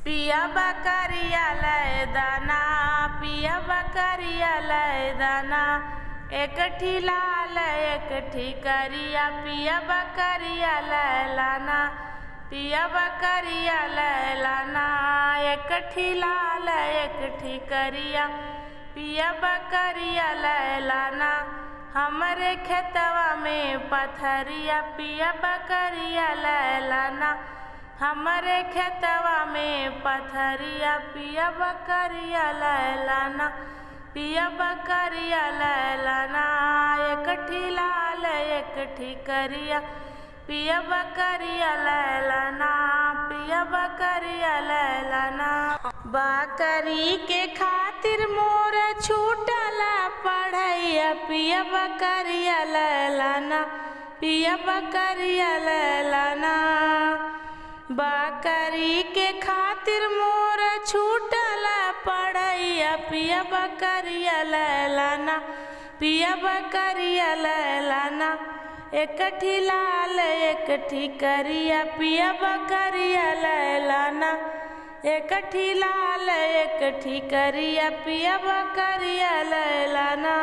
पिया बकरिया लय दाना, पिया बकरिया लय दाना। एक ठी लाल एक ठी करिया, पिया बकरिया लय लाना, पिया बकरिया लय लाना। एक ठी लाल एक ठी करिया, पिया बकरिया लय लाना। हमरे खेतवा में पथरिया, पिया बकरिया लय लाना। हमरे खेतवा में पथरिया, पिया बकरिया लय लाना, पिया बकरिया लय लाना। एक ठी लाल एक ठी करिया, पिया बकरिया लय लाना, पिया बकरिया लय लाना। बकरी के खातिर मोर छूटल पढ़ैया, पिया बकरिया लय लाना, पिया बकरिया लय लाना। बकरी के खातिर मोर छूटल पढ़ैया, पिया बकरिया लय लाना, पिया बकरिया लय लाना। एक ठी लाल एक ठी करिया, पिया बकरिया लय लाना। एक ठी लाल एक ठी करिया, पिया बकरिया लय लाना।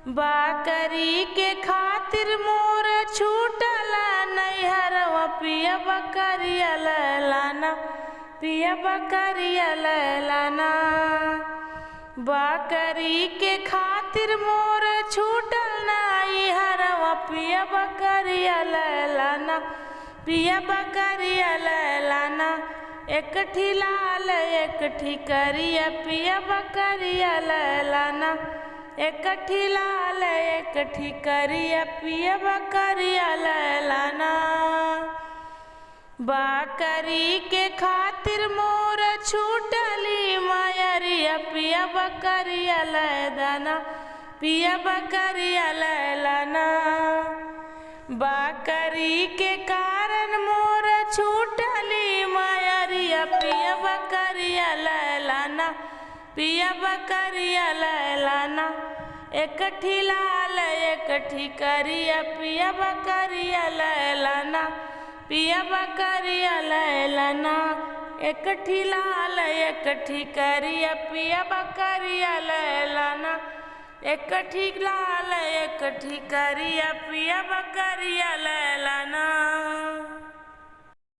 बकरी के खातिर मोर छूटल नैहरवा, पिया बकरिया लय लाना, पिया बकरिया लय लाना। बकरी के खातिर मोर छूटल नैहरवा, पिया बकरिया लय लाना, पिया बकरिया लय लाना। एक ठी लाल एक ठी करिया, पिया बकरिया लय लाना। एक ठी लाल एक ठी करिया, पिया बकरिया लय लाना। बकरी के खातिर मोर छूटली मायरिया, पिया बकरिया लय दाना, पिया बकरिया लय लाना। बकरी के कारण मोर छूटली मायरिया, पिया बकरिया लय लाना, पिया बकरिया लय लाना। एक ठी लाल एक ठी करिया, पिया बकरिया लय लाना, पिया बकरिया लय लाना। एक ठी लाल एक ठी करिया, पिया बकरिया लय लाना। एक ठी लाल एक ठी करिया, पिया बकरिया लय लाना।